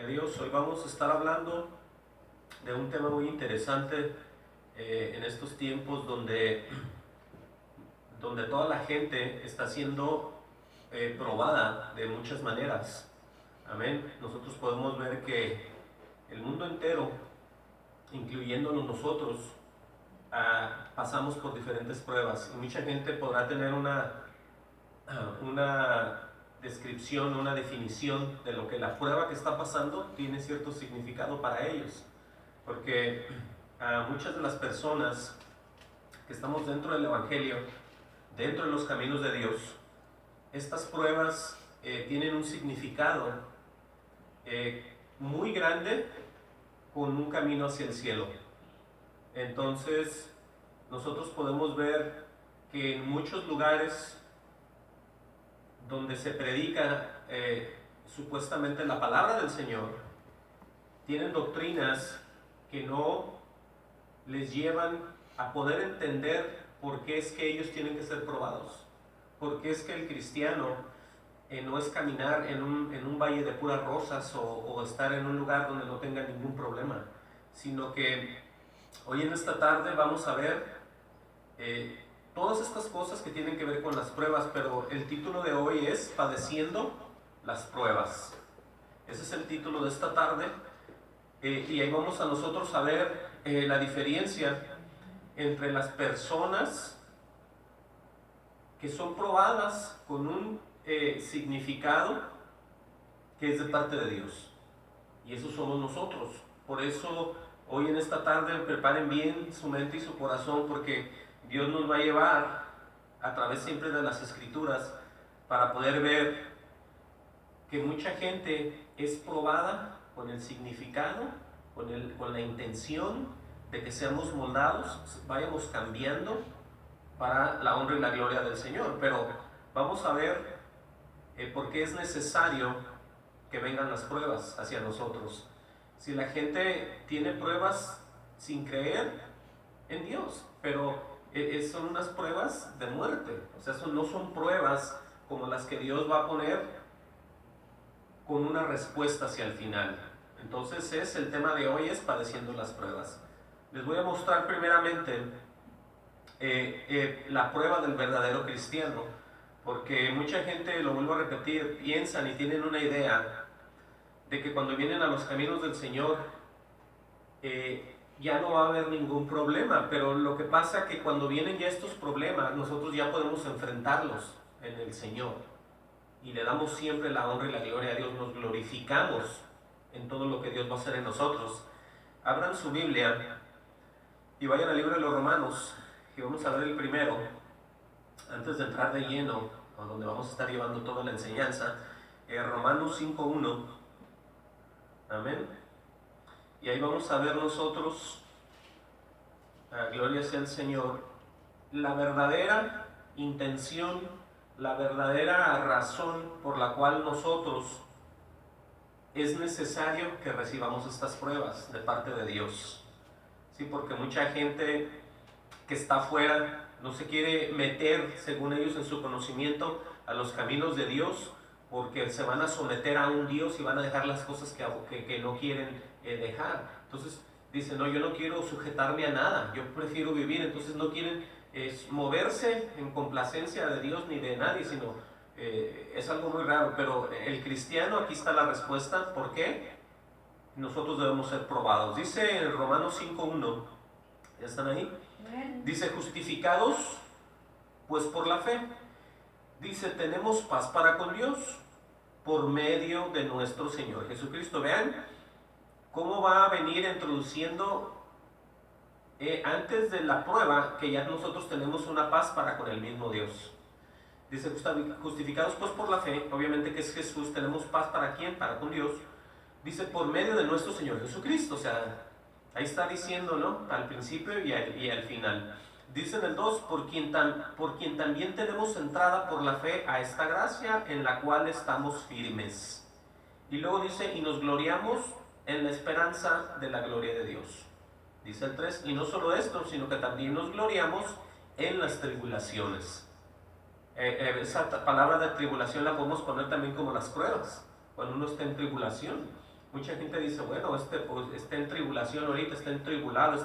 de Dios. Hoy vamos a estar hablando de un tema muy interesante en estos tiempos donde toda la gente está siendo probada de muchas maneras. Amén. Nosotros podemos ver que el mundo entero, incluyéndonos nosotros, pasamos por diferentes pruebas, y mucha gente podrá tener una descripción, una definición de lo que la prueba que está pasando tiene cierto significado para ellos, porque muchas de las personas que estamos dentro del Evangelio, dentro de los caminos de Dios, estas pruebas tienen un significado muy grande, con un camino hacia el cielo. Entonces nosotros podemos ver que en muchos lugares donde se predica supuestamente la palabra del Señor, tienen doctrinas que no les llevan a poder entender por qué es que ellos tienen que ser probados, por qué es que el cristiano no es caminar en un valle de puras rosas o estar en un lugar donde no tenga ningún problema, sino que hoy en esta tarde vamos a ver todas estas cosas que tienen que ver con las pruebas, pero el título de hoy es Padeciendo las pruebas. Ese es el título de esta tarde, y ahí vamos a nosotros a ver la diferencia entre las personas que son probadas con un significado que es de parte de Dios, y eso somos nosotros. Por eso hoy en esta tarde preparen bien su mente y su corazón, porque Dios nos va a llevar a través siempre de las Escrituras para poder ver que mucha gente es probada con el significado, con la intención de que seamos moldados, vayamos cambiando para la honra y la gloria del Señor. Pero vamos a ver por qué es necesario que vengan las pruebas hacia nosotros. Si la gente tiene pruebas sin creer en Dios, pero son unas pruebas de muerte, o sea, no son pruebas como las que Dios va a poner con una respuesta hacia el final. Entonces el tema de hoy es padeciendo las pruebas. Les voy a mostrar primeramente la prueba del verdadero cristiano, porque mucha gente, lo vuelvo a repetir, piensan y tienen una idea de que cuando vienen a los caminos del Señor ya no va a haber ningún problema, pero lo que pasa es que cuando vienen ya estos problemas, nosotros ya podemos enfrentarlos en el Señor, y le damos siempre la honra y la gloria a Dios, nos glorificamos en todo lo que Dios va a hacer en nosotros. Abran su Biblia y vayan al libro de los Romanos, y vamos a ver el primero, antes de entrar de lleno, a donde vamos a estar llevando toda la enseñanza. Romanos 5:1, amén. Y ahí vamos a ver nosotros, gloria sea el Señor, la verdadera intención, la verdadera razón por la cual nosotros es necesario que recibamos estas pruebas de parte de Dios. Sí, porque mucha gente que está afuera no se quiere meter, según ellos, en su conocimiento a los caminos de Dios, porque se van a someter a un Dios y van a dejar las cosas que no quieren dejar. Entonces dicen, no, yo no quiero sujetarme a nada, yo prefiero vivir. Entonces no quieren moverse en complacencia de Dios ni de nadie, sino es algo muy raro. Pero el cristiano, aquí está la respuesta. ¿Por qué? Nosotros debemos ser probados. Dice en Romanos 5:1, ¿ya están ahí? Dice, justificados pues por la fe. Dice, tenemos paz para con Dios por medio de nuestro Señor Jesucristo. Vean cómo va a venir introduciendo antes de la prueba, que ya nosotros tenemos una paz para con el mismo Dios. Dice, justificados pues por la fe, obviamente que es Jesús, tenemos paz ¿para quién? Para con Dios. Dice, por medio de nuestro Señor Jesucristo. O sea, ahí está diciendo, ¿no? Al principio y al final. Dice en el 2, por quien también tenemos entrada por la fe a esta gracia en la cual estamos firmes. Y luego dice, y nos gloriamos en la esperanza de la gloria de Dios. Dice el 3, y no solo esto, sino que también nos gloriamos en las tribulaciones. Esa palabra de tribulación la podemos poner también como las pruebas, cuando uno está en tribulación. Mucha gente dice, bueno, pues, está en tribulación ahorita, está en tribulado,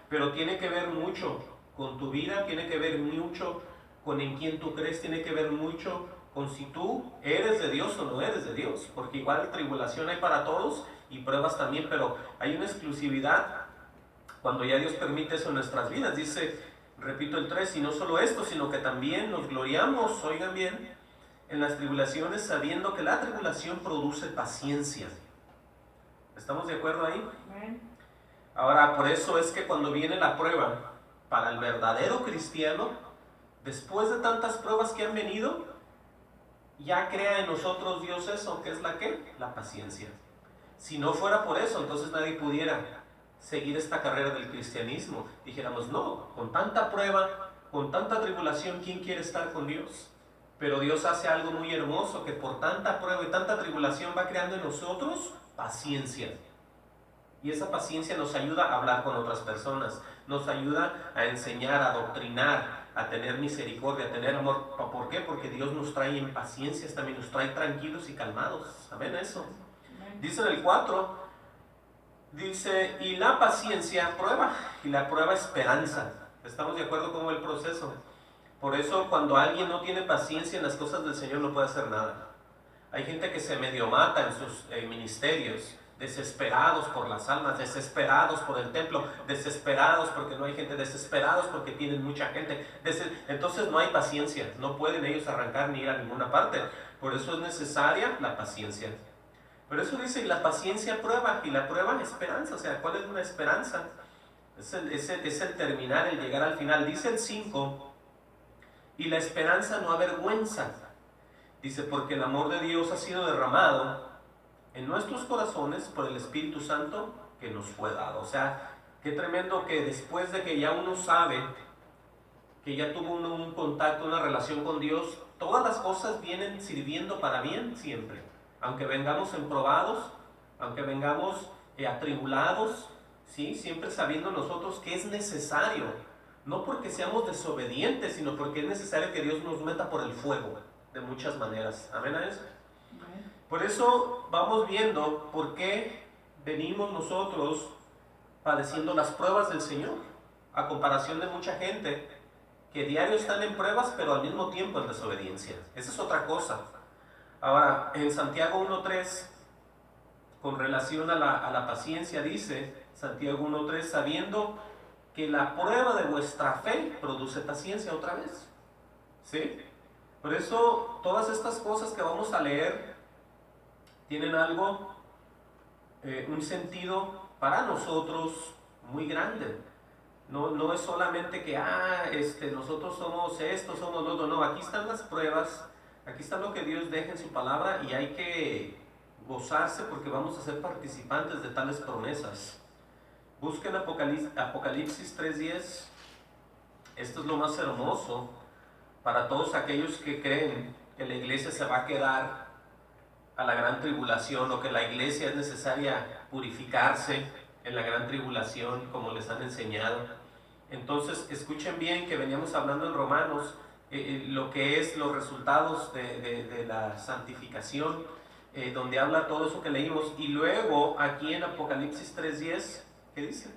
pero tiene que ver mucho con tu vida, tiene que ver mucho con en quién tú crees, tiene que ver mucho con si tú eres de Dios o no eres de Dios, porque igual tribulación hay para todos y pruebas también, pero hay una exclusividad cuando ya Dios permite eso en nuestras vidas. Dice, repito el 3, y no solo esto, sino que también nos gloriamos, oigan bien, en las tribulaciones, sabiendo que la tribulación produce paciencia. ¿Estamos de acuerdo ahí? Ahora, por eso es que cuando viene la prueba para el verdadero cristiano, después de tantas pruebas que han venido, ya crea en nosotros Dios eso, ¿qué es la qué? La paciencia. Si no fuera por eso, entonces nadie pudiera seguir esta carrera del cristianismo. Dijéramos, no, con tanta prueba, con tanta tribulación, ¿quién quiere estar con Dios? Pero Dios hace algo muy hermoso, que por tanta prueba y tanta tribulación va creando en nosotros paciencia. Y esa paciencia nos ayuda a hablar con otras personas, nos ayuda a enseñar, a doctrinar, a tener misericordia, a tener amor. ¿Por qué? Porque Dios nos trae en paciencias, también nos trae tranquilos y calmados. ¿Amén eso? Dice en el 4, dice, y la paciencia prueba, y la prueba esperanza. ¿Estamos de acuerdo con el proceso? Por eso cuando alguien no tiene paciencia en las cosas del Señor no puede hacer nada. Hay gente que se medio mata en sus ministerios, desesperados por las almas, desesperados por el templo, desesperados porque no hay gente, desesperados porque tienen mucha gente. Entonces no hay paciencia, no pueden ellos arrancar ni ir a ninguna parte. Por eso es necesaria la paciencia. Pero eso dice, y la paciencia prueba, y la prueba esperanza. O sea, ¿cuál es una esperanza? Es el terminar, el llegar al final. Dice el 5, y la esperanza no avergüenza. Dice, porque el amor de Dios ha sido derramado en nuestros corazones por el Espíritu Santo que nos fue dado. O sea, qué tremendo que después de que ya uno sabe, que ya tuvo uno un contacto, una relación con Dios, todas las cosas vienen sirviendo para bien siempre. Aunque vengamos emprobados, aunque vengamos atribulados, ¿sí? Siempre sabiendo nosotros que es necesario, no porque seamos desobedientes, sino porque es necesario que Dios nos meta por el fuego, de muchas maneras. ¿Amén a eso? Por eso vamos viendo por qué venimos nosotros padeciendo las pruebas del Señor, a comparación de mucha gente que diario están en pruebas, pero al mismo tiempo en desobediencia. Esa es otra cosa. Ahora, en Santiago 1.3, con relación a la paciencia, dice Santiago 1.3, sabiendo que la prueba de vuestra fe produce paciencia, otra vez. ¿Sí? Por eso, todas estas cosas que vamos a leer tienen algo, un sentido para nosotros muy grande. No es solamente que, nosotros somos esto, somos lo otro. No, aquí están las pruebas, aquí está lo que Dios deja en su palabra y hay que gozarse porque vamos a ser participantes de tales promesas. Busquen Apocalipsis 3.10. Esto es lo más hermoso para todos aquellos que creen que la iglesia se va a quedar a la gran tribulación o que la iglesia es necesaria purificarse en la gran tribulación, como les han enseñado. Entonces, escuchen bien que veníamos hablando en Romanos, lo que es los resultados de la santificación, donde habla todo eso que leímos. Y luego, aquí en Apocalipsis 3.10, ¿qué dice?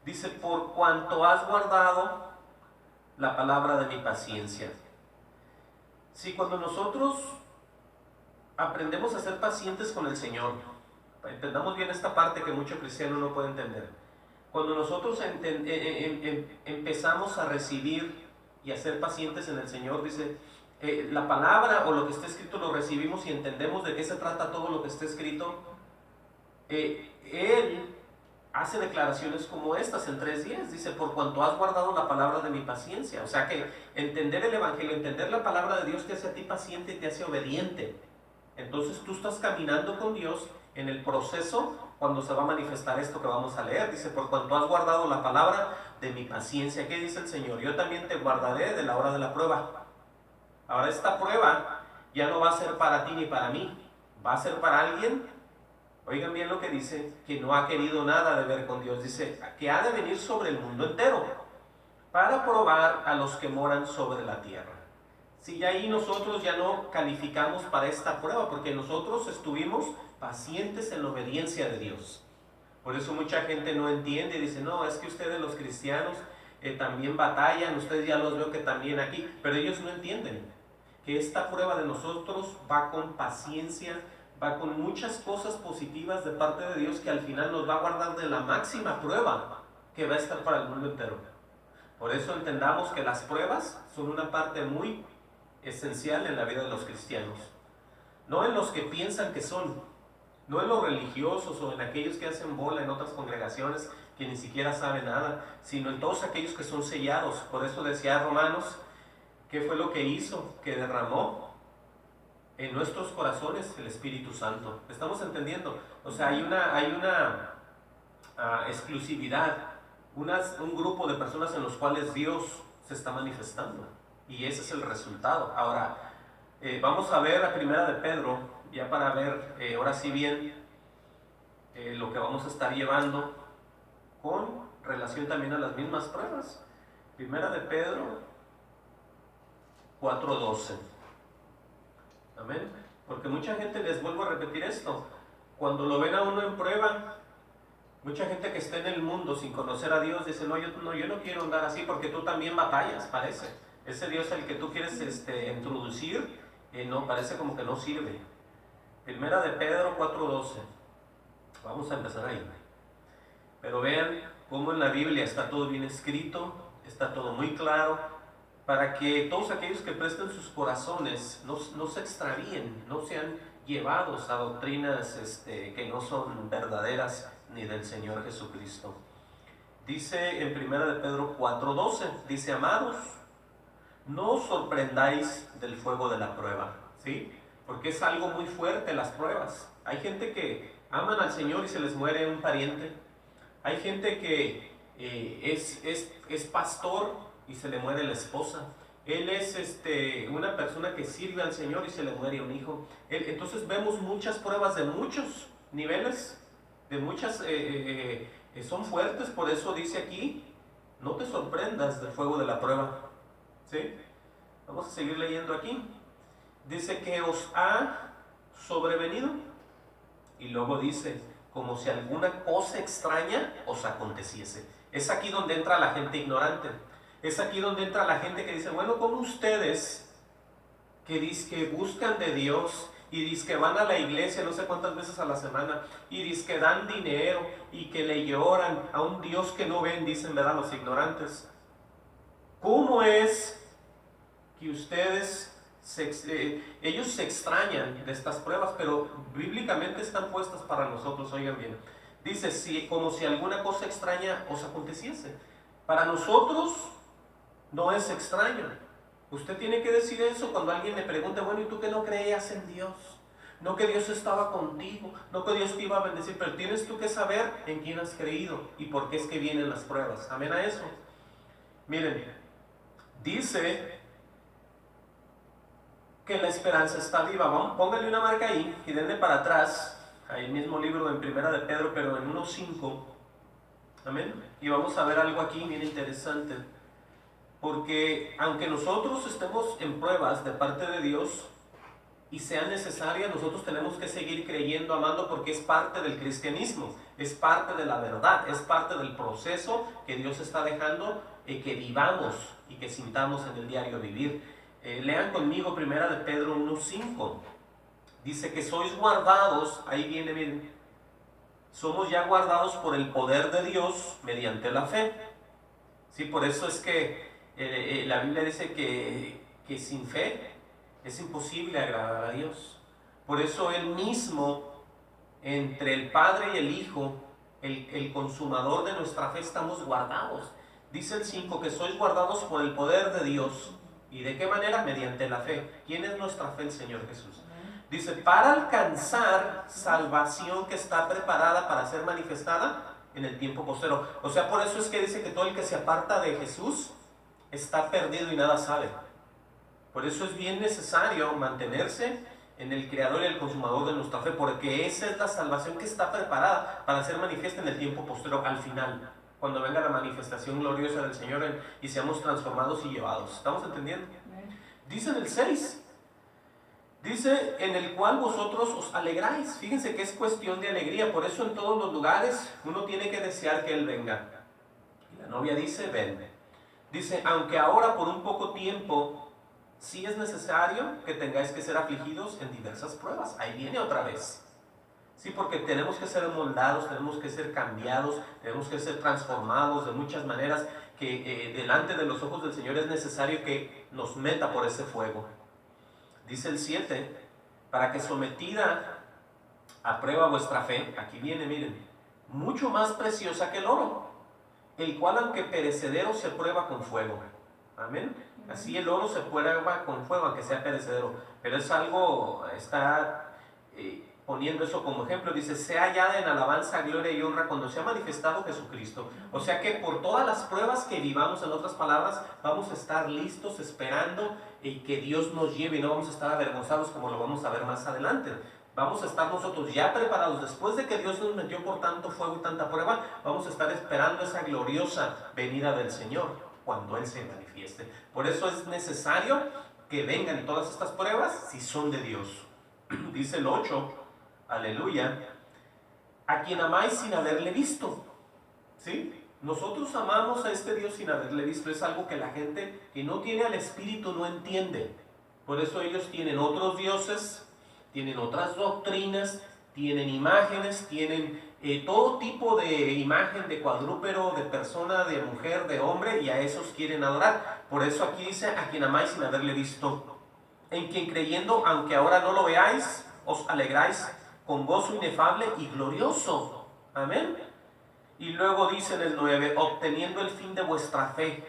Dice, por cuanto has guardado la palabra de mi paciencia. Si cuando nosotros aprendemos a ser pacientes con el Señor, entendamos bien esta parte que mucho cristiano no puede entender. Cuando nosotros empezamos a recibir y a ser pacientes en el Señor, dice, la palabra o lo que está escrito lo recibimos y entendemos de qué se trata todo lo que está escrito. Él hace declaraciones como estas en 3.10, dice, por cuanto has guardado la palabra de mi paciencia. O sea que entender el Evangelio, entender la palabra de Dios te hace a ti paciente y te hace obediente. Entonces tú estás caminando con Dios en el proceso cuando se va a manifestar esto que vamos a leer. Dice, por cuanto has guardado la palabra de mi paciencia. ¿Qué dice el Señor? Yo también te guardaré de la hora de la prueba. Ahora esta prueba ya no va a ser para ti ni para mí. Va a ser para alguien, oigan bien lo que dice, que no ha querido nada de ver con Dios. Dice, que ha de venir sobre el mundo entero para probar a los que moran sobre la tierra. Si ahí nosotros ya no calificamos para esta prueba, porque nosotros estuvimos pacientes en la obediencia de Dios. Por eso mucha gente no entiende y dice, no, es que ustedes los cristianos también batallan, ustedes ya los veo que también aquí, pero ellos no entienden que esta prueba de nosotros va con paciencia, va con muchas cosas positivas de parte de Dios que al final nos va a guardar de la máxima prueba que va a estar para el mundo entero. Por eso entendamos que las pruebas son una parte muy esencial en la vida de los cristianos. No en los que piensan que son, no en los religiosos o en aquellos que hacen bola en otras congregaciones que ni siquiera saben nada, sino en todos aquellos que son sellados. Por eso decía Romanos, ¿qué fue lo que hizo? Que derramó en nuestros corazones el Espíritu Santo. ¿Estamos entendiendo? O sea, hay una exclusividad, un grupo de personas en los cuales Dios se está manifestando. Y ese es el resultado. Ahora, vamos a ver a Primera de Pedro, ya para ver ahora sí bien lo que vamos a estar llevando con relación también a las mismas pruebas. Primera de Pedro 4:12. Amén. Porque mucha gente, les vuelvo a repetir esto, cuando lo ven a uno en prueba, mucha gente que está en el mundo sin conocer a Dios dice, no, yo no quiero andar así porque tú también batallas, parece. Ese Dios al que tú quieres introducir, no, parece como que no sirve. Primera de Pedro 4:12. Vamos a empezar ahí. Pero vean cómo en la Biblia está todo bien escrito, está todo muy claro, para que todos aquellos que presten sus corazones no se extravíen, no sean llevados a doctrinas que no son verdaderas ni del Señor Jesucristo. Dice en 1 de Pedro 4:12, dice, amados, no os sorprendáis del fuego de la prueba, ¿sí? Porque es algo muy fuerte las pruebas. Hay gente que aman al Señor y se les muere un pariente. Hay gente que es pastor y se le muere la esposa. Él es una persona que sirve al Señor y se le muere un hijo. Entonces vemos muchas pruebas de muchos niveles, de muchas, son fuertes. Por eso dice aquí, no te sorprendas del fuego de la prueba. ¿Sí? Vamos a seguir leyendo aquí. Dice que os ha sobrevenido. Y luego dice, como si alguna cosa extraña os aconteciese. Es aquí donde entra la gente ignorante. Es aquí donde entra la gente que dice, bueno, como ustedes que buscan de Dios y que van a la iglesia no sé cuántas veces a la semana y que dan dinero y que le lloran a un Dios que no ven, dicen, ¿verdad? Los ignorantes. ¿Cómo es que ustedes, ellos se extrañan de estas pruebas, pero bíblicamente están puestas para nosotros? Oigan bien, dice, como si alguna cosa extraña os aconteciese. Para nosotros no es extraño. Usted tiene que decir eso cuando alguien le pregunte, bueno, ¿y tú que no creías en Dios? No que Dios estaba contigo, no que Dios te iba a bendecir, pero tienes tú que saber en quién has creído y por qué es que vienen las pruebas. Amén a eso. Miren, dice que la esperanza está viva. Vamos, póngale una marca ahí y denle para atrás, ahí el mismo libro en Primera de Pedro, pero en 1:5. Amén. Y vamos a ver algo aquí bien interesante. Porque aunque nosotros estemos en pruebas de parte de Dios y sean necesarias, nosotros tenemos que seguir creyendo, amando, porque es parte del cristianismo, es parte de la verdad, es parte del proceso que Dios está dejando que vivamos y que sintamos en el diario vivir. Lean conmigo Primera de Pedro 1:5. Dice que sois guardados, ahí viene bien, somos ya guardados por el poder de Dios mediante la fe. Sí, por eso es que la Biblia dice que sin fe es imposible agradar a Dios. Por eso Él mismo, entre el Padre y el Hijo, el consumador de nuestra fe, estamos guardados. Dice el 5 que sois guardados por el poder de Dios. ¿Y de qué manera? Mediante la fe. ¿Quién es nuestra fe? El Señor Jesús. Dice, para alcanzar salvación que está preparada para ser manifestada en el tiempo posterior. O sea, por eso es que dice que todo el que se aparta de Jesús está perdido y nada sabe. Por eso es bien necesario mantenerse en el Creador y el Consumador de nuestra fe, porque esa es la salvación que está preparada para ser manifiesta en el tiempo posterior, al final, cuando venga la manifestación gloriosa del Señor y seamos transformados y llevados. ¿Estamos entendiendo? Dice en el 6, Dice, en el cual vosotros os alegráis. Fíjense que es cuestión de alegría. Por eso en todos los lugares uno tiene que desear que Él venga. Y la novia dice, ven. Dice, aunque ahora por un poco tiempo, sí es necesario que tengáis que ser afligidos en diversas pruebas. Ahí viene otra vez. Sí, porque tenemos que ser moldados, tenemos que ser cambiados, tenemos que ser transformados de muchas maneras, que delante de los ojos del Señor es necesario que nos meta por ese fuego. Dice el 7, para que sometida a prueba vuestra fe, aquí viene, miren, mucho más preciosa que el oro, el cual aunque perecedero se prueba con fuego. Amén. Así el oro se prueba con fuego, aunque sea perecedero. Pero es algo, está poniendo eso como ejemplo. Dice, sea hallada en alabanza, gloria y honra cuando se ha manifestado Jesucristo. O sea que por todas las pruebas que vivamos, en otras palabras, vamos a estar listos, esperando y que Dios nos lleve, y no vamos a estar avergonzados como lo vamos a ver más adelante. Vamos a estar nosotros ya preparados. Después de que Dios nos metió por tanto fuego y tanta prueba, vamos a estar esperando esa gloriosa venida del Señor cuando Él se manifieste. Por eso es necesario que vengan todas estas pruebas si son de Dios. Dice el 8, aleluya, a quien amáis sin haberle visto. ¿Sí? Nosotros amamos a este Dios sin haberle visto. Es algo que la gente que no tiene al Espíritu no entiende. Por eso ellos tienen otros dioses, tienen otras doctrinas, tienen imágenes, tienen todo tipo de imagen de cuadrúpedo, de persona, de mujer, de hombre, y a esos quieren adorar. Por eso aquí dice, a quien amáis sin haberle visto, en quien creyendo, aunque ahora no lo veáis, os alegráis con gozo inefable y glorioso. Amén. Y luego dice en el 9, obteniendo el fin de vuestra fe.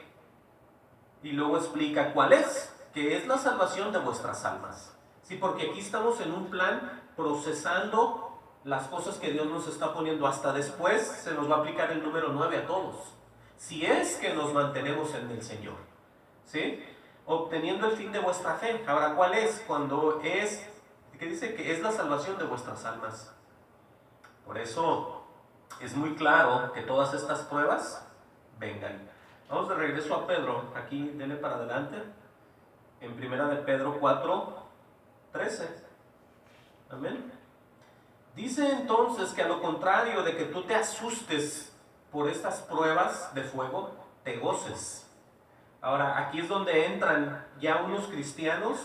Y luego explica cuál es, que es la salvación de vuestras almas. Sí, porque aquí estamos en un plan procesando las cosas que Dios nos está poniendo. Hasta después se nos va a aplicar el número 9 a todos. Si es que nos mantenemos en el Señor. ¿Sí? Obteniendo el fin de vuestra fe. Ahora, ¿cuál es? Cuando es, que dice que es la salvación de vuestras almas. Por eso es muy claro que todas estas pruebas vengan. Vamos de regreso a Pedro. Aquí, denle para adelante. En primera de Pedro 4:13. Amén. Dice entonces que a lo contrario de que tú te asustes por estas pruebas de fuego, te goces. Ahora, aquí es donde entran ya unos cristianos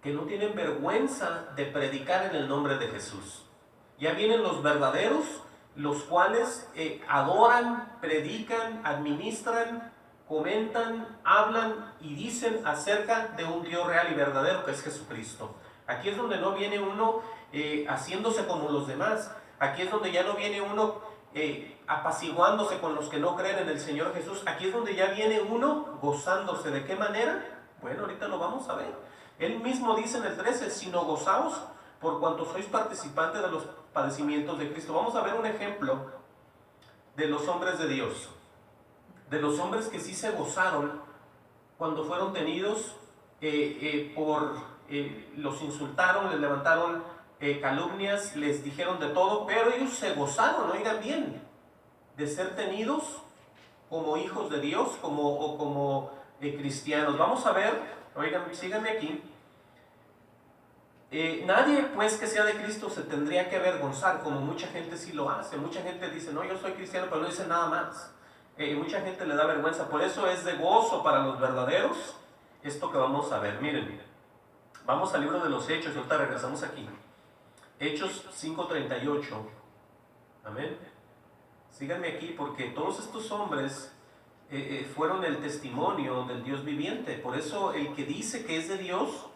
que no tienen vergüenza de predicar en el nombre de Jesús. Ya vienen los verdaderos, los cuales adoran, predican, administran, comentan, hablan y dicen acerca de un Dios real y verdadero que es Jesucristo. Aquí es donde no viene uno haciéndose como los demás. Aquí es donde ya no viene uno apaciguándose con los que no creen en el Señor Jesús. Aquí es donde ya viene uno gozándose. ¿De qué manera? Bueno, ahorita lo vamos a ver. Él mismo dice en el 13, sino gozaos por cuanto sois participantes de los padecimientos de Cristo. Vamos a ver un ejemplo de los hombres de Dios. De los hombres que sí se gozaron cuando fueron tenidos los insultaron, les levantaron calumnias, les dijeron de todo, pero ellos se gozaron, oigan bien, de ser tenidos como hijos de Dios, como cristianos. Vamos a ver, oigan, síganme aquí. Nadie pues que sea de Cristo se tendría que avergonzar, como mucha gente sí lo hace. Mucha gente dice, no, yo soy cristiano, pero no dice nada más. Mucha gente le da vergüenza. Por eso es de gozo para los verdaderos esto que vamos a ver. Miren, vamos al libro de los Hechos y ahorita regresamos aquí. Hechos 5:38. Amén. Síganme aquí porque todos estos hombres fueron el testimonio del Dios viviente. Por eso el que dice que es de Dios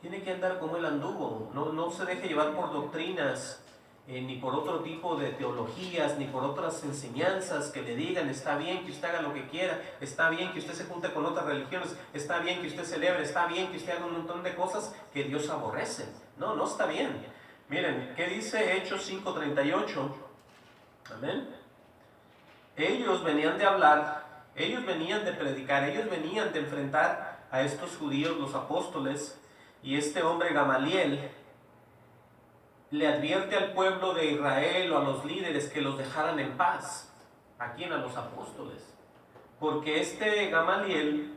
tiene que andar como él anduvo. No se deje llevar por doctrinas, ni por otro tipo de teologías, ni por otras enseñanzas que le digan, está bien que usted haga lo que quiera, está bien que usted se junte con otras religiones, está bien que usted celebre, está bien que usted haga un montón de cosas que Dios aborrece. No está bien. Miren, ¿qué dice Hechos 5:38? Amén. Ellos venían de hablar, ellos venían de predicar, ellos venían de enfrentar a estos judíos, los apóstoles, y este hombre Gamaliel le advierte al pueblo de Israel o a los líderes que los dejaran en paz. ¿A quién? A los apóstoles. Porque este Gamaliel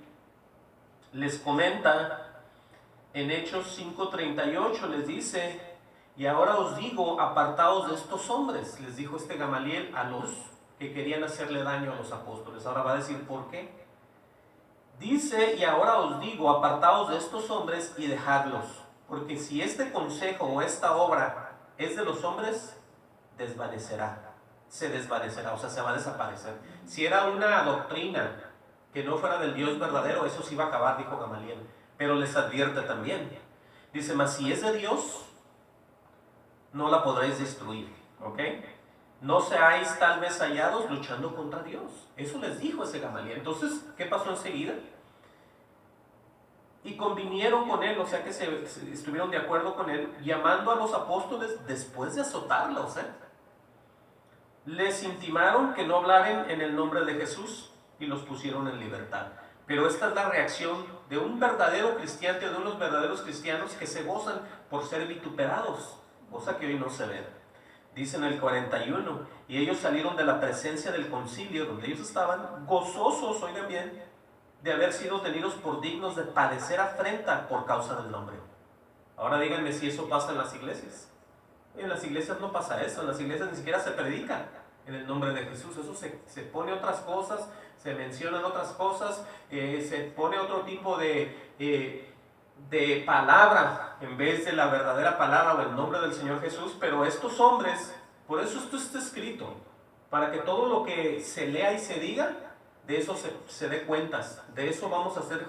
les comenta en Hechos 5:38 les dice: y ahora os digo, apartaos de estos hombres, les dijo este Gamaliel a los que querían hacerle daño a los apóstoles. Ahora va a decir por qué. Dice: y ahora os digo, apartaos de estos hombres y dejadlos, porque si este consejo o esta obra es de los hombres, se desvanecerá, o sea, se va a desaparecer. Si era una doctrina que no fuera del Dios verdadero, eso se iba a acabar, dijo Gamaliel. Pero les advierte también, dice: mas si es de Dios, no la podréis destruir, ¿ok? No seáis tal vez hallados luchando contra Dios. Eso les dijo ese Gamaliel. Entonces, ¿qué pasó enseguida? Y convinieron con él, o sea que se estuvieron de acuerdo con él, llamando a los apóstoles después de azotarlos, les intimaron que no hablaran en el nombre de Jesús y los pusieron en libertad. Pero esta es la reacción de un verdadero cristiano, de unos verdaderos cristianos que se gozan por ser vituperados, cosa que hoy no se ve. Dice en el 41: y ellos salieron de la presencia del concilio donde ellos estaban, gozosos, oigan bien, de haber sido tenidos por dignos de padecer afrenta por causa del nombre. Ahora díganme si eso pasa en las iglesias. En las iglesias no pasa eso, en las iglesias ni siquiera se predica en el nombre de Jesús. Eso se pone otras cosas, se mencionan otras cosas, se pone otro tipo de palabra en vez de la verdadera palabra o el nombre del Señor Jesús. Pero estos hombres, por eso esto está escrito, para que todo lo que se lea y se diga, de eso se dé cuentas, de eso vamos a ser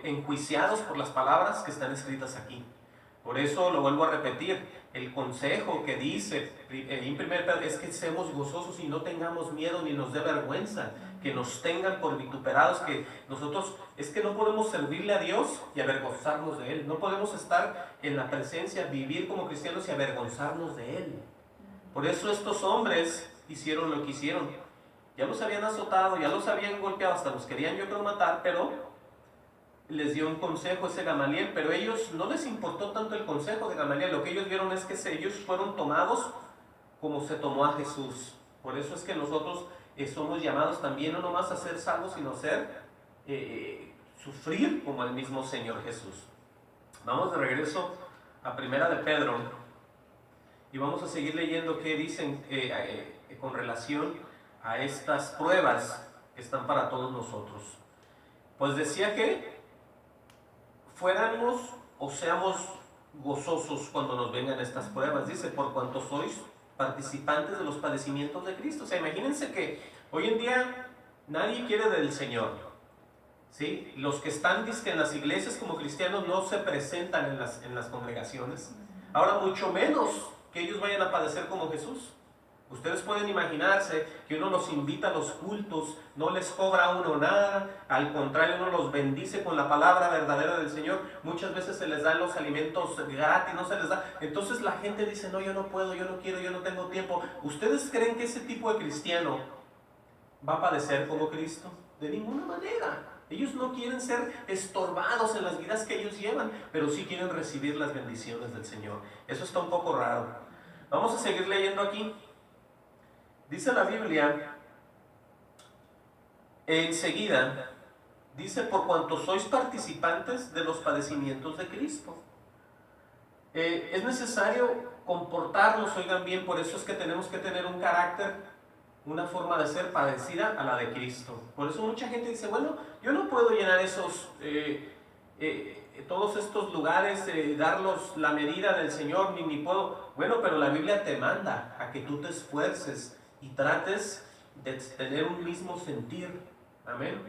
enjuiciados por las palabras que están escritas aquí. Por eso lo vuelvo a repetir, el consejo que dice en 1 Pedro es que seamos gozosos y no tengamos miedo ni nos dé vergüenza, que nos tengan por vituperados, que nosotros es que no podemos servirle a Dios y avergonzarnos de Él, no podemos estar en la presencia, vivir como cristianos y avergonzarnos de Él. Por eso estos hombres hicieron lo que hicieron. Ya los habían azotado, ya los habían golpeado, hasta los querían yo creo matar, pero les dio un consejo ese Gamaliel, pero ellos no les importó tanto el consejo de Gamaliel. Lo que ellos vieron es que ellos fueron tomados como se tomó a Jesús. Por eso es que nosotros somos llamados también no nomás a ser salvos, sino a sufrir como el mismo Señor Jesús. Vamos de regreso a Primera de Pedro y vamos a seguir leyendo qué dicen con relación a estas pruebas que están para todos nosotros. Pues decía que fuéramos o seamos gozosos cuando nos vengan estas pruebas. Dice: por cuanto sois participantes de los padecimientos de Cristo. O sea, imagínense que hoy en día nadie quiere del Señor, ¿sí? Los que están en las iglesias como cristianos no se presentan en las congregaciones. Ahora mucho menos que ellos vayan a padecer como Jesús. Ustedes pueden imaginarse que uno los invita a los cultos, no les cobra a uno nada, al contrario, uno los bendice con la palabra verdadera del Señor. Muchas veces se les dan los alimentos gratis, no se les da. Entonces la gente dice: no, yo no puedo, yo no quiero, yo no tengo tiempo. ¿Ustedes creen que ese tipo de cristiano va a padecer como Cristo? De ninguna manera. Ellos no quieren ser estorbados en las vidas que ellos llevan, pero sí quieren recibir las bendiciones del Señor. Eso está un poco raro. Vamos a seguir leyendo aquí. Dice la Biblia, enseguida, dice: por cuanto sois participantes de los padecimientos de Cristo. Es necesario comportarnos, oigan bien, por eso es que tenemos que tener un carácter, una forma de ser parecida a la de Cristo. Por eso mucha gente dice: bueno, yo no puedo llenar todos estos lugares, darlos la medida del Señor, ni puedo. Bueno, pero la Biblia te manda a que tú te esfuerces y trates de tener un mismo sentir. Amén.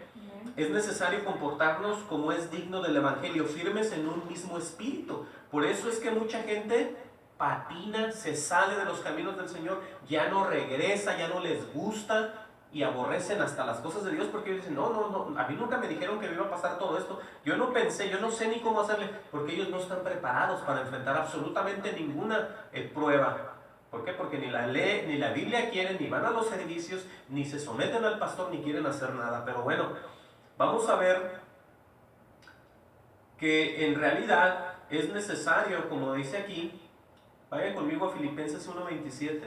Es necesario comportarnos como es digno del Evangelio, firmes en un mismo espíritu. Por eso es que mucha gente patina, se sale de los caminos del Señor, ya no regresa, ya no les gusta y aborrecen hasta las cosas de Dios, porque ellos dicen: no, a mí nunca me dijeron que me iba a pasar todo esto, yo no pensé, yo no sé ni cómo hacerle, porque ellos no están preparados para enfrentar absolutamente ninguna prueba. ¿Por qué? Porque ni la ley, ni la Biblia quieren, ni van a los servicios, ni se someten al pastor, ni quieren hacer nada. Pero bueno, vamos a ver que en realidad es necesario, como dice aquí, vayan conmigo a Filipenses 1:27,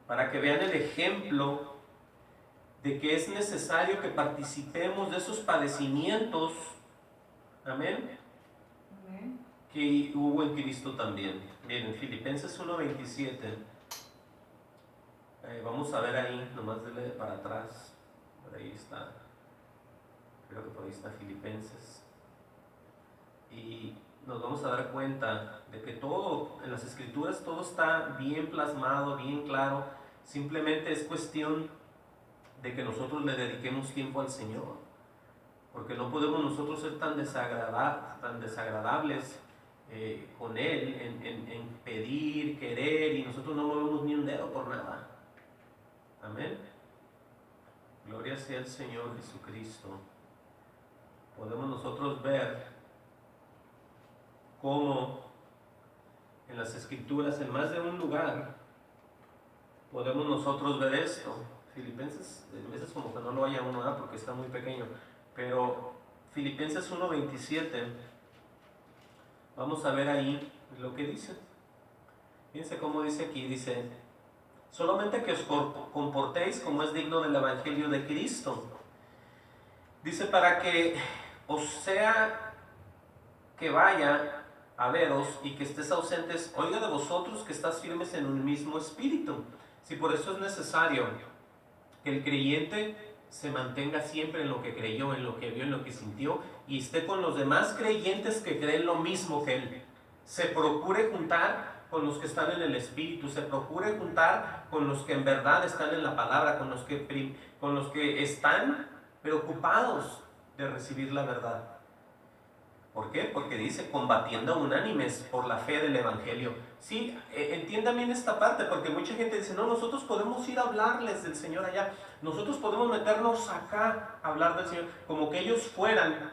para que vean el ejemplo de que es necesario que participemos de esos padecimientos, amén, y hubo en Cristo también. Miren, Filipenses 1:27, vamos a ver ahí, nomás dele para atrás, por ahí está, creo que por ahí está Filipenses, y nos vamos a dar cuenta de que todo, en las Escrituras, todo está bien plasmado, bien claro, simplemente es cuestión de que nosotros le dediquemos tiempo al Señor, porque no podemos nosotros ser tan desagradables con Él en pedir, querer, y nosotros no movemos ni un dedo por nada. Amén. Gloria sea el Señor Jesucristo. Podemos nosotros ver cómo en las Escrituras, en más de un lugar, podemos nosotros ver esto. Filipenses, a veces como que no lo haya uno, porque está muy pequeño, pero Filipenses 1:27, vamos a ver ahí lo que dice. Fíjense cómo dice aquí, dice: solamente que os comportéis como es digno del Evangelio de Cristo. Dice, para que os sea que vaya a veros y que estés ausentes, oiga de vosotros que estás firmes en un mismo espíritu. Si por eso es necesario que el creyente se mantenga siempre en lo que creyó, en lo que vio, en lo que sintió, y esté con los demás creyentes que creen lo mismo que él. Se procure juntar con los que están en el Espíritu, se procure juntar con los que en verdad están en la palabra, con los que están preocupados de recibir la verdad. ¿Por qué? Porque dice, combatiendo unánimes por la fe del Evangelio. Sí, entiendan bien esta parte, porque mucha gente dice, no, nosotros podemos ir a hablarles del Señor allá, nosotros podemos meternos acá a hablar del Señor, como que ellos fueran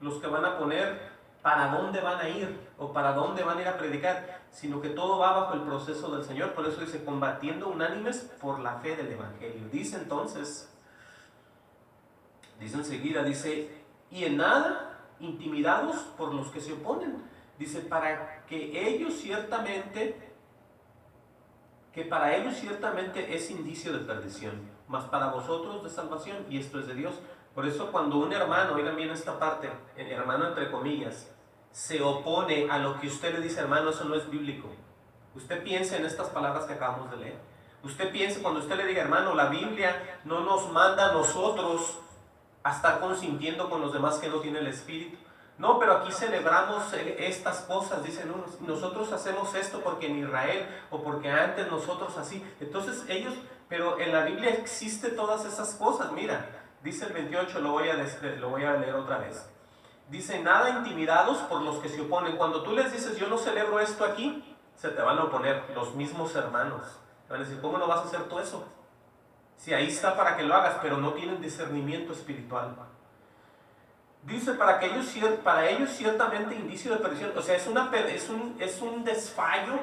los que van a poner para dónde van a ir, o para dónde van a ir a predicar, sino que todo va bajo el proceso del Señor. Por eso dice, combatiendo unánimes por la fe del Evangelio. Dice entonces, dice enseguida, dice, y en nada intimidados por los que se oponen. Dice, para ellos ciertamente es indicio de perdición, mas para vosotros de salvación, y esto es de Dios. Por eso cuando un hermano, oigan bien esta parte, hermano entre comillas, se opone a lo que usted le dice, hermano, eso no es bíblico. Usted piense en estas palabras que acabamos de leer. Usted piense cuando usted le diga, hermano, la Biblia no nos manda a nosotros a estar consintiendo con los demás que no tienen el Espíritu. No, pero aquí celebramos estas cosas, dicen unos, nosotros hacemos esto porque en Israel, o porque antes nosotros así. Entonces ellos, pero en la Biblia existe todas esas cosas. Mira, dice el 28, lo voy a leer otra vez. Dice, nada intimidados por los que se oponen. Cuando tú les dices, yo no celebro esto aquí, se te van a oponer los mismos hermanos. Te van a decir, ¿cómo no vas a hacer tú eso? Si ahí está para que lo hagas, pero no tienen discernimiento espiritual. Dice, para ellos ciertamente indicio de perdición. O sea, es un desfallo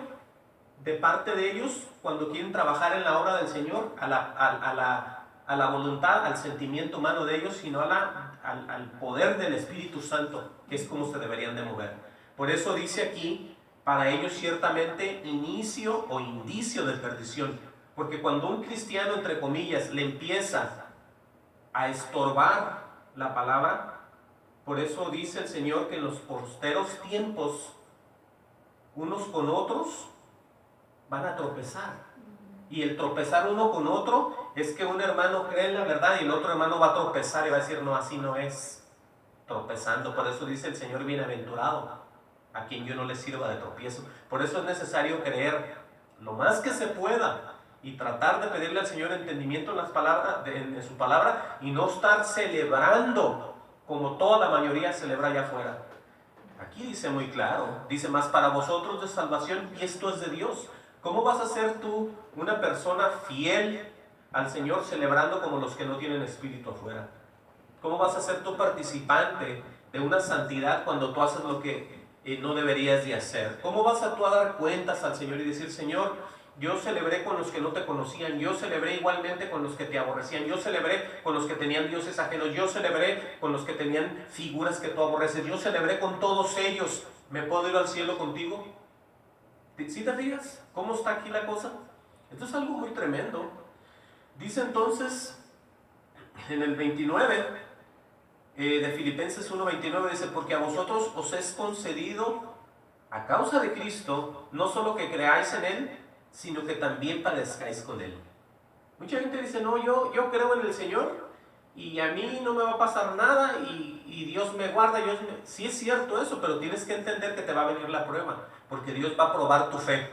de parte de ellos cuando quieren trabajar en la obra del Señor, a la voluntad, al sentimiento humano de ellos, sino al poder del Espíritu Santo, que es como se deberían de mover. Por eso dice aquí, para ellos ciertamente inicio o indicio de perdición. Porque cuando un cristiano, entre comillas, le empieza a estorbar la palabra, por eso dice el Señor que en los posteros tiempos, unos con otros van a tropezar. Y el tropezar uno con otro es que un hermano cree en la verdad y el otro hermano va a tropezar y va a decir, no, así no es. Tropezando. Por eso dice el Señor, bienaventurado a quien yo no le sirva de tropiezo. Por eso es necesario creer lo más que se pueda y tratar de pedirle al Señor entendimiento en las palabras, en su palabra, y no estar celebrando como toda la mayoría celebra allá afuera. Aquí dice muy claro, dice, más para vosotros de salvación, y esto es de Dios. ¿Cómo vas a ser tú una persona fiel al Señor celebrando como los que no tienen espíritu afuera? ¿Cómo vas a ser tú participante de una santidad cuando tú haces lo que no deberías de hacer? ¿Cómo vas a tú a dar cuentas al Señor y decir, Señor, yo celebré con los que no te conocían, yo celebré igualmente con los que te aborrecían, yo celebré con los que tenían dioses ajenos, yo celebré con los que tenían figuras que tú aborreces, yo celebré con todos ellos, ¿me puedo ir al cielo contigo? ¿Sí te fijas cómo está aquí la cosa? Esto es algo muy tremendo. Dice entonces en el 29 de Filipenses 1:29, dice, porque a vosotros os es concedido a causa de Cristo, no solo que creáis en Él, sino que también padezcáis con Él. Mucha gente dice, no, yo creo en el Señor y a mí no me va a pasar nada y Dios me guarda. Sí es cierto eso, pero tienes que entender que te va a venir la prueba, porque Dios va a probar tu fe.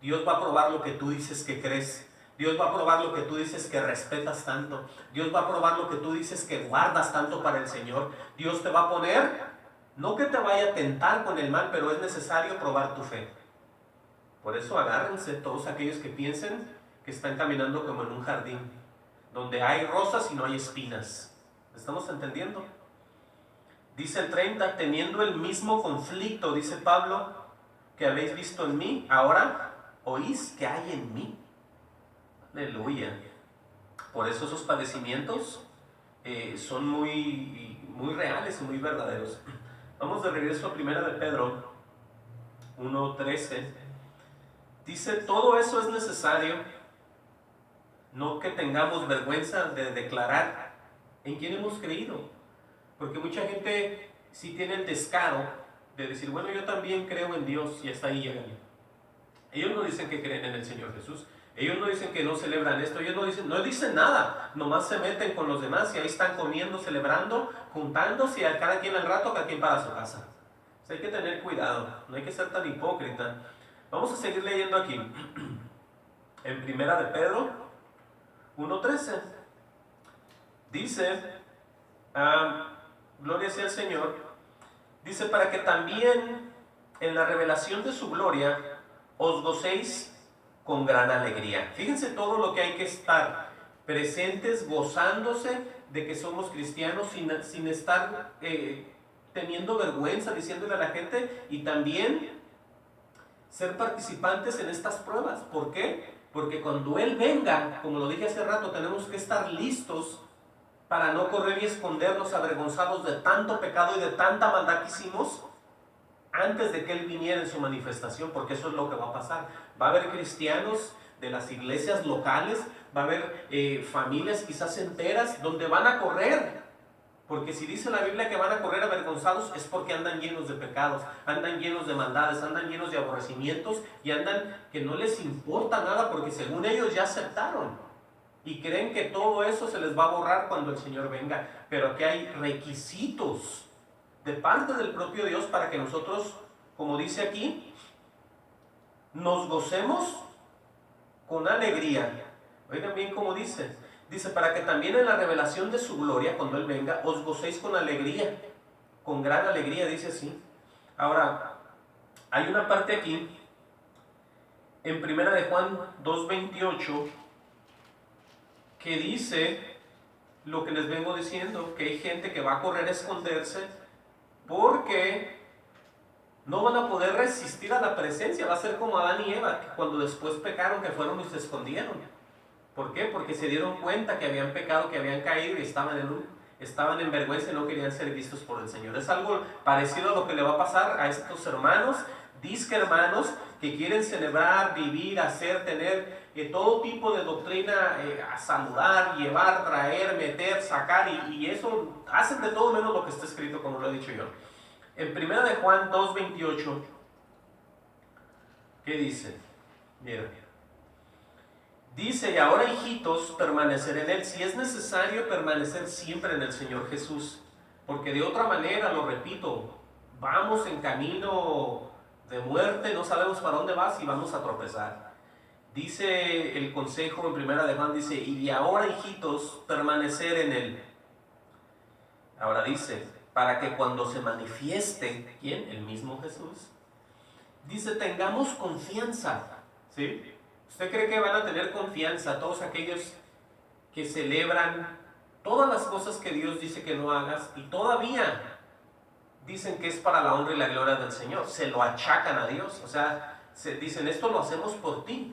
Dios va a probar lo que tú dices que crees. Dios va a probar lo que tú dices que respetas tanto. Dios va a probar lo que tú dices que guardas tanto para el Señor. Dios te va a poner, no que te vaya a tentar con el mal, pero es necesario probar tu fe. Por eso agárrense todos aquellos que piensen que están caminando como en un jardín, donde hay rosas y no hay espinas. ¿Estamos entendiendo? Dice el 30, teniendo el mismo conflicto, dice Pablo, que habéis visto en mí, ahora oís que hay en mí. Aleluya. Por eso esos padecimientos son muy reales y muy verdaderos. Vamos de regreso a Primera de Pedro 1:13. Dice, todo eso es necesario, no que tengamos vergüenza de declarar en quién hemos creído. Porque mucha gente sí tiene el descaro de decir, bueno, yo también creo en Dios y hasta ahí llegan. Ellos no dicen que creen en el Señor Jesús. Ellos no dicen que no celebran esto. Ellos no dicen nada. Nomás se meten con los demás y ahí están comiendo, celebrando, juntándose y a cada quien al rato, cada quien para su casa. O sea, hay que tener cuidado. No hay que ser tan hipócrita. Vamos a seguir leyendo aquí. En Primera de Pedro 1:13. Dice, gloria sea al Señor. Dice, para que también en la revelación de su gloria os gocéis con gran alegría. Fíjense todo lo que hay que estar presentes, gozándose de que somos cristianos sin estar teniendo vergüenza, diciéndole a la gente, y también ser participantes en estas pruebas. ¿Por qué? Porque cuando Él venga, como lo dije hace rato, tenemos que estar listos para no correr y escondernos avergonzados de tanto pecado y de tanta maldad que hicimos antes de que Él viniera en su manifestación, porque eso es lo que va a pasar. Va a haber cristianos de las iglesias locales, va a haber familias quizás enteras donde van a correr, porque si dice la Biblia que van a correr avergonzados es porque andan llenos de pecados, andan llenos de maldades, andan llenos de aborrecimientos y andan que no les importa nada porque según ellos ya aceptaron y creen que todo eso se les va a borrar cuando el Señor venga. Pero aquí hay requisitos de parte del propio Dios para que nosotros, como dice aquí, nos gocemos con alegría. Oigan bien cómo dice. Dice, para que también en la revelación de su gloria, cuando Él venga, os gocéis con alegría. Con gran alegría, dice así. Ahora, hay una parte aquí, en Primera de Juan 2:28, que dice lo que les vengo diciendo, que hay gente que va a correr a esconderse porque no van a poder resistir a la presencia. Va a ser como Adán y Eva, que cuando después pecaron, que fueron y se escondieron. ¿Por qué? Porque se dieron cuenta que habían pecado, que habían caído y estaban en vergüenza y no querían ser vistos por el Señor. Es algo parecido a lo que le va a pasar a estos hermanos, disque hermanos, que quieren celebrar, vivir, hacer, tener todo tipo de doctrina, a saludar, llevar, traer, meter, sacar, y eso hacen de todo menos lo que está escrito, como lo he dicho yo. En 1 de Juan 2:28, ¿qué dice? Mira. Dice, y ahora hijitos, permanecer en Él. Si es necesario permanecer siempre en el Señor Jesús, porque de otra manera, lo repito, vamos en camino de muerte, no sabemos para dónde vas y vamos a tropezar. Dice el consejo en 1 de Juan, dice, y ahora hijitos, permanecer en Él. Ahora dice, para que cuando se manifieste, ¿quién? El mismo Jesús. Dice, tengamos confianza, ¿sí? ¿Usted cree que van a tener confianza todos aquellos que celebran todas las cosas que Dios dice que no hagas y todavía dicen que es para la honra y la gloria del Señor? Se lo achacan a Dios, o sea, se dicen, esto lo hacemos por ti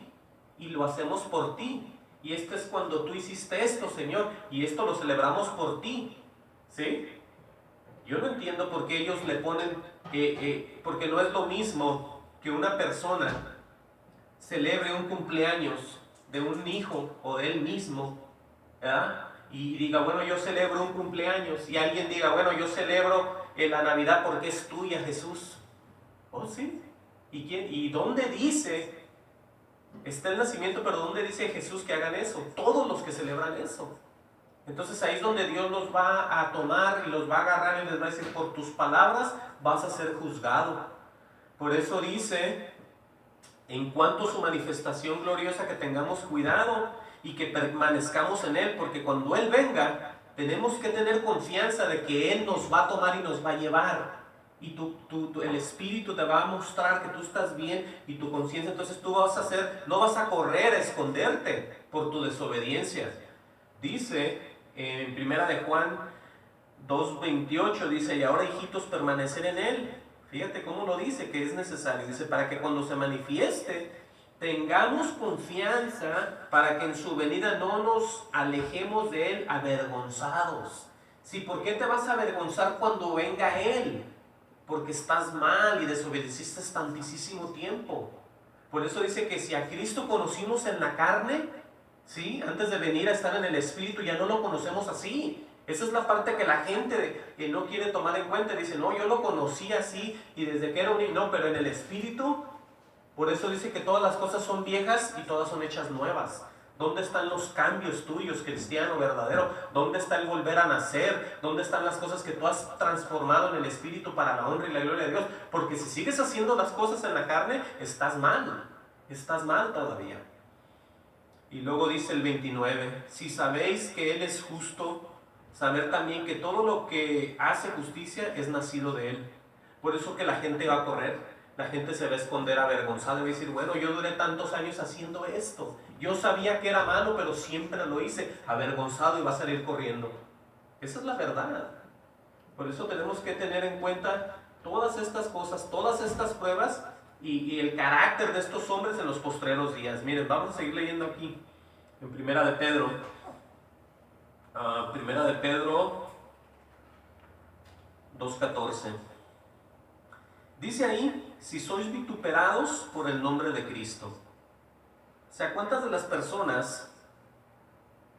y lo hacemos por ti y esto es cuando tú hiciste esto, Señor, y esto lo celebramos por ti, ¿sí? Yo no entiendo por qué ellos le ponen, porque no es lo mismo que una persona celebre un cumpleaños de un hijo o de él mismo, ¿verdad? Y diga, bueno, yo celebro un cumpleaños, y alguien diga, bueno, yo celebro la Navidad porque es tuya, Jesús. Oh, sí. ¿Y dónde dice? Está el nacimiento, pero ¿dónde dice Jesús que hagan eso? Todos los que celebran eso. Entonces ahí es donde Dios los va a tomar y los va a agarrar y les va a decir, por tus palabras vas a ser juzgado. Por eso dice, en cuanto a su manifestación gloriosa, que tengamos cuidado y que permanezcamos en Él, porque cuando Él venga, tenemos que tener confianza de que Él nos va a tomar y nos va a llevar. Y el Espíritu te va a mostrar que tú estás bien y tu conciencia, entonces tú vas a hacer, no vas a correr a esconderte por tu desobediencia. Dice en Primera de Juan 2:28, dice, y ahora hijitos, permanecer en Él. Fíjate cómo lo dice, que es necesario. Dice, para que cuando se manifieste, tengamos confianza para que en su venida no nos alejemos de Él avergonzados. Sí, ¿por qué te vas a avergonzar cuando venga Él? Porque estás mal y desobedeciste tantísimo tiempo. Por eso dice que si a Cristo conocimos en la carne, ¿sí? Antes de venir a estar en el Espíritu, ya no lo conocemos así. Esa es la parte que la gente que no quiere tomar en cuenta. Dice, no, yo lo conocí así y desde que era un niño. No, pero en el Espíritu, por eso dice que todas las cosas son viejas y todas son hechas nuevas. ¿Dónde están los cambios tuyos, cristiano verdadero? ¿Dónde está el volver a nacer? ¿Dónde están las cosas que tú has transformado en el Espíritu para la honra y la gloria de Dios? Porque si sigues haciendo las cosas en la carne, estás mal. Estás mal todavía. Y luego dice el 29, si sabéis que Él es justo, saber también que todo lo que hace justicia es nacido de Él. Por eso que la gente va a correr, la gente se va a esconder avergonzada y va a decir, bueno, yo duré tantos años haciendo esto, yo sabía que era malo, pero siempre lo hice, avergonzado, y va a salir corriendo. Esa es la verdad. Por eso tenemos que tener en cuenta todas estas cosas, todas estas pruebas, y el carácter de estos hombres en los postreros días. Miren, vamos a seguir leyendo aquí en Primera de Pedro. Primera de Pedro 2:14. Dice ahí, si sois vituperados por el nombre de Cristo. O sea, ¿cuántas de las personas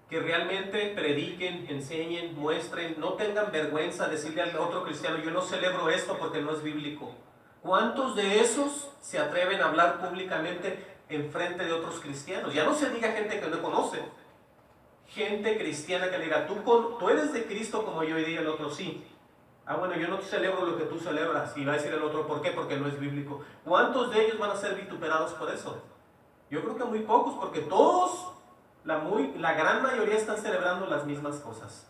que realmente prediquen, enseñen, muestren, no tengan vergüenza de decirle al otro cristiano, yo no celebro esto porque no es bíblico? ¿Cuántos de esos se atreven a hablar públicamente en frente de otros cristianos? Ya no se diga gente que no conoce, gente cristiana que le diga, tú eres de Cristo como yo, y diga el otro, sí. Ah, bueno, yo no celebro lo que tú celebras. Y va a decir el otro, ¿por qué? Porque no es bíblico. ¿Cuántos de ellos van a ser vituperados por eso? Yo creo que muy pocos, porque todos, la gran mayoría están celebrando las mismas cosas.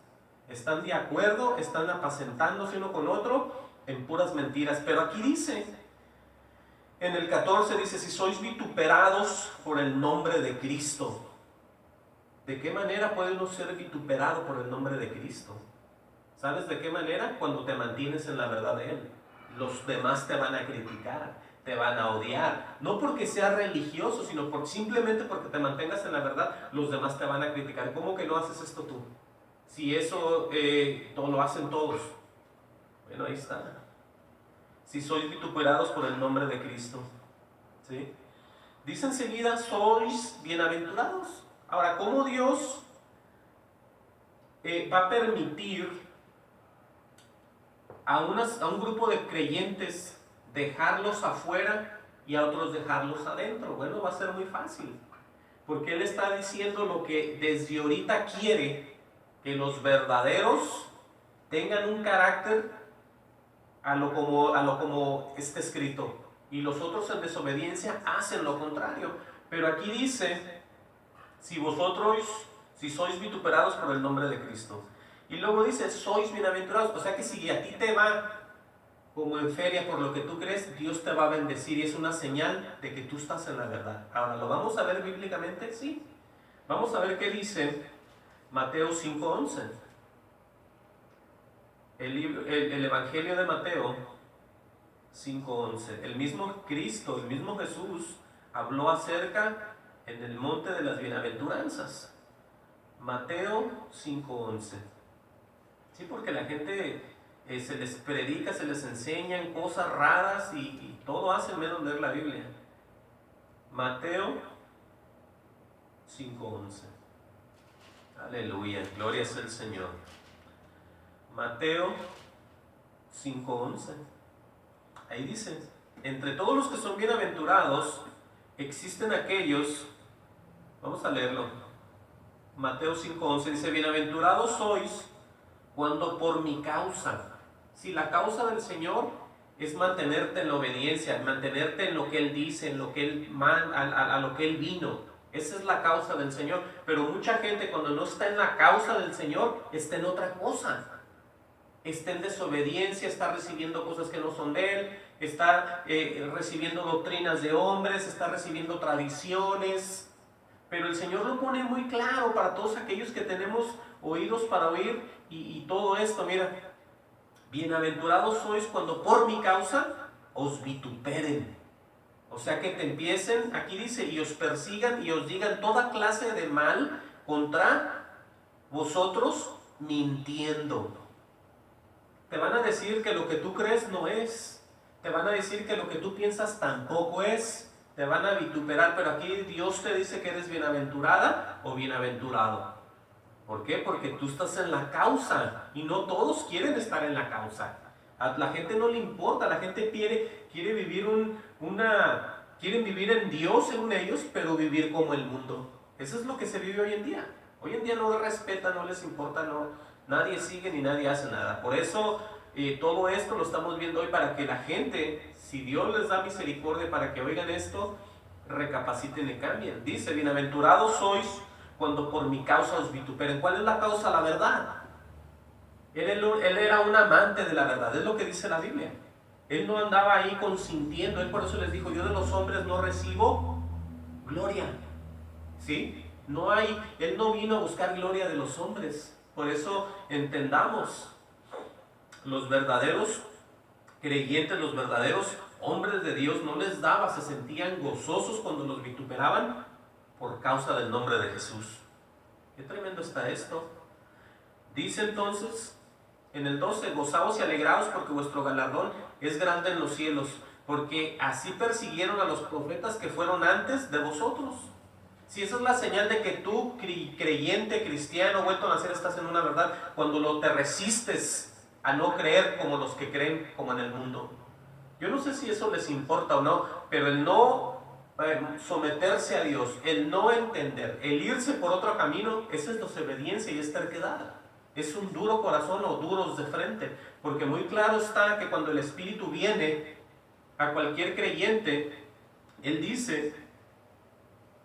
Están de acuerdo, están apacentándose uno con otro en puras mentiras. Pero aquí dice, en el 14 dice, si sois vituperados por el nombre de Cristo. ¿De qué manera puede uno ser vituperado por el nombre de Cristo? ¿Sabes de qué manera? Cuando te mantienes en la verdad de Él. Los demás te van a criticar, te van a odiar. No porque seas religioso, sino simplemente porque te mantengas en la verdad, los demás te van a criticar. ¿Cómo que no haces esto tú? Si eso todo lo hacen todos. Bueno, ahí está. Si sois vituperados por el nombre de Cristo. ¿Sí? Dice enseguida, sois bienaventurados. Ahora, ¿cómo Dios va a permitir a un grupo de creyentes dejarlos afuera y a otros dejarlos adentro? Bueno, va a ser muy fácil, porque Él está diciendo lo que desde ahorita quiere, que los verdaderos tengan un carácter a lo como está escrito, y los otros en desobediencia hacen lo contrario. Pero aquí dice, si sois vituperados por el nombre de Cristo. Y luego dice, sois bienaventurados. O sea que si a ti te va como en feria por lo que tú crees, Dios te va a bendecir, y es una señal de que tú estás en la verdad. Ahora, ¿lo vamos a ver bíblicamente? Sí. Vamos a ver qué dice Mateo 5:11. El Evangelio de Mateo 5:11. El mismo Cristo, el mismo Jesús, habló acerca en el monte de las bienaventuranzas. Mateo 5:11. Sí, porque la gente se les predica, se les enseñan cosas raras y todo hacen menos leer la Biblia. Mateo 5:11. Aleluya, gloria sea el Señor. Mateo 5:11. Ahí dice, entre todos los que son bienaventurados, existen aquellos, vamos a leerlo, Mateo 5:11 dice, bienaventurados sois cuando por mi causa, si la causa del Señor es mantenerte en la obediencia, mantenerte en lo que Él dice, en lo que Él manda, a lo que Él vino, esa es la causa del Señor. Pero mucha gente cuando no está en la causa del Señor, está en otra cosa, está en desobediencia, está recibiendo cosas que no son de Él, está recibiendo doctrinas de hombres, está recibiendo tradiciones. Pero el Señor lo pone muy claro para todos aquellos que tenemos oídos para oír y todo esto. Mira, bienaventurados sois cuando por mi causa os vituperen. O sea que te empiecen, aquí dice, y os persigan y os digan toda clase de mal contra vosotros mintiendo. Te van a decir que lo que tú crees no es. Te van a decir que lo que tú piensas tampoco es. Te van a vituperar, pero aquí Dios te dice que eres bienaventurada o bienaventurado. ¿Por qué? Porque tú estás en la causa y no todos quieren estar en la causa. A la gente no le importa, la gente quiere vivir quieren vivir en Dios según ellos, pero vivir como el mundo. Eso es lo que se vive hoy en día. Hoy en día no respetan, no les importa, nadie sigue ni nadie hace nada. Por eso todo esto lo estamos viendo hoy para que la gente, si Dios les da misericordia para que oigan esto, recapaciten y cambien. Dice, bienaventurados sois cuando por mi causa os vituperen. ¿Cuál es la causa? La verdad. Él era un amante de la verdad, es lo que dice la Biblia. Él no andaba ahí consintiendo, él por eso les dijo, yo de los hombres no recibo gloria. ¿Sí? Él no vino a buscar gloria de los hombres. Por eso entendamos, los verdaderos creyentes, los verdaderos hombres de Dios no les daba, se sentían gozosos cuando los vituperaban por causa del nombre de Jesús. Qué tremendo está esto. Dice entonces en el 12, gozaos y alegraos porque vuestro galardón es grande en los cielos, porque así persiguieron a los profetas que fueron antes de vosotros. Si esa es la señal de que tú, creyente, cristiano, vuelto a nacer, estás en una verdad, cuando te resistes a no creer como los que creen como en el mundo. Yo no sé si eso les importa o no, pero el no someterse a Dios, el no entender, el irse por otro camino, esa es desobediencia y es terquedad. Es un duro corazón o duros de frente, porque muy claro está que cuando el Espíritu viene a cualquier creyente, Él dice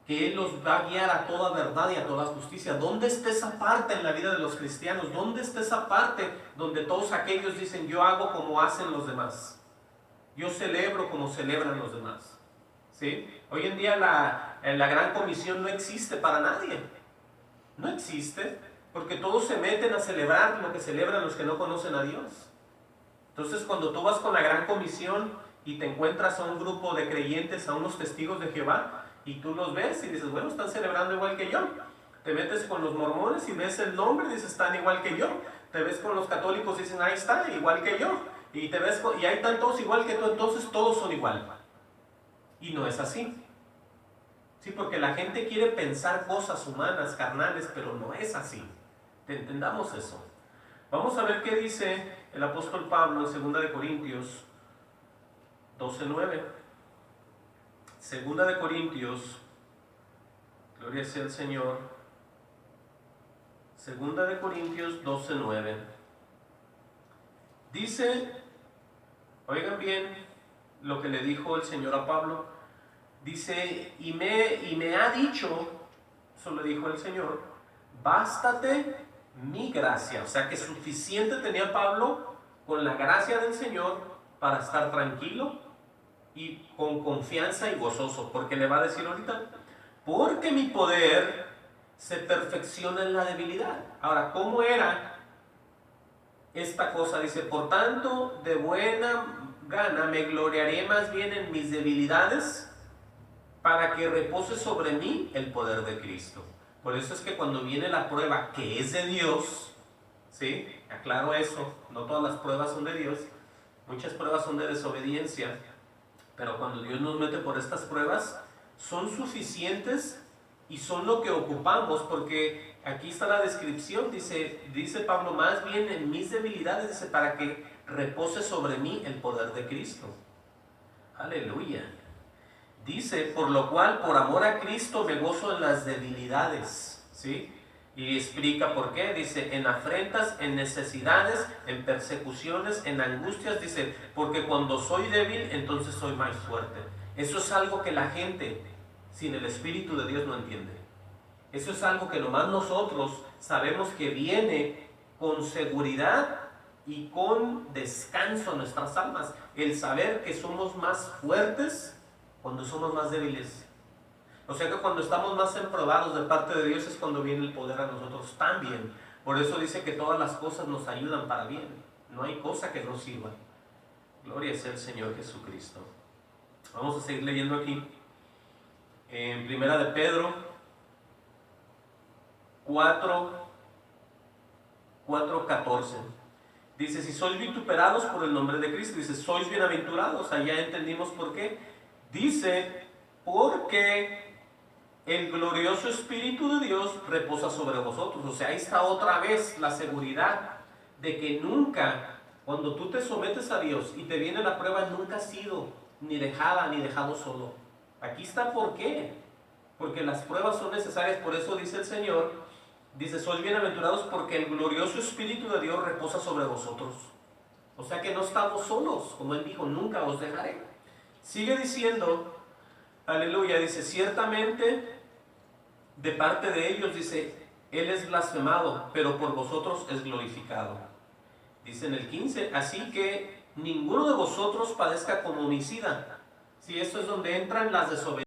que Él los va a guiar a toda verdad y a toda justicia. ¿Dónde está esa parte en la vida de los cristianos? ¿Dónde está esa parte donde todos aquellos dicen, yo hago como hacen los demás? Yo celebro como celebran los demás. ¿Sí? Hoy en día la gran comisión no existe para nadie. No existe, porque todos se meten a celebrar lo que celebran los que no conocen a Dios. Entonces cuando tú vas con la gran comisión y te encuentras a un grupo de creyentes, a unos testigos de Jehová, y tú los ves y dices, bueno, están celebrando igual que yo. Te metes con los mormones y ves el nombre y dices, están igual que yo. Te ves con los católicos y dicen, ahí está, igual que yo. Y ahí están todos igual que tú, entonces todos son igual. Y no es así. Sí, porque la gente quiere pensar cosas humanas, carnales, pero no es así. Entendamos eso. Vamos a ver qué dice el apóstol Pablo en 2 de Corintios 12:9. 2 de Corintios, gloria sea el Señor. 2 de Corintios 12:9. Dice, oigan bien lo que le dijo el Señor a Pablo. Dice, y me ha dicho, eso le dijo el Señor, bástate mi gracia. O sea que suficiente tenía Pablo con la gracia del Señor para estar tranquilo y con confianza y gozoso, porque le va a decir ahorita, porque mi poder se perfecciona en la debilidad. Ahora, ¿cómo era esta cosa? Dice, por tanto, de buena gana me gloriaré más bien en mis debilidades, para que repose sobre mí el poder de Cristo. Por eso es que cuando viene la prueba que es de Dios, ¿sí? Aclaro eso, no todas las pruebas son de Dios, muchas pruebas son de desobediencia, pero cuando Dios nos mete por estas pruebas, son suficientes y son lo que ocupamos, porque aquí está la descripción, dice Pablo, más bien en mis debilidades, dice, para que repose sobre mí el poder de Cristo. Aleluya. Dice, por lo cual, por amor a Cristo, me gozo en las debilidades. ¿Sí? Y explica por qué. Dice, en afrentas, en necesidades, en persecuciones, en angustias. Dice, porque cuando soy débil, entonces soy más fuerte. Eso es algo que la gente sin el Espíritu de Dios no entiende. Eso es algo que nomás nosotros sabemos que viene con seguridad y con descanso en nuestras almas. El saber que somos más fuertes cuando somos más débiles. O sea que cuando estamos más emprobados de parte de Dios es cuando viene el poder a nosotros también. Por eso dice que todas las cosas nos ayudan para bien. No hay cosa que no sirva. Gloria sea el Señor Jesucristo. Vamos a seguir leyendo aquí. En Primera de Pedro 4:14. Dice, si sois vituperados por el nombre de Cristo, dice, sois bienaventurados. Allá entendimos por qué. Dice, porque el glorioso Espíritu de Dios reposa sobre vosotros. O sea, ahí está otra vez la seguridad de que nunca, cuando tú te sometes a Dios y te viene la prueba, nunca has sido ni dejada ni dejado solo. Aquí está por qué. Porque las pruebas son necesarias. Por eso dice el Señor, dice, sois bienaventurados porque el glorioso Espíritu de Dios reposa sobre vosotros. O sea que no estamos solos, como Él dijo, nunca os dejaré. Sigue diciendo, aleluya, dice, ciertamente de parte de ellos, dice, Él es blasfemado, pero por vosotros es glorificado. Dice en el 15, así que ninguno de vosotros padezca como homicida. Si esto es donde entran las desobediencias.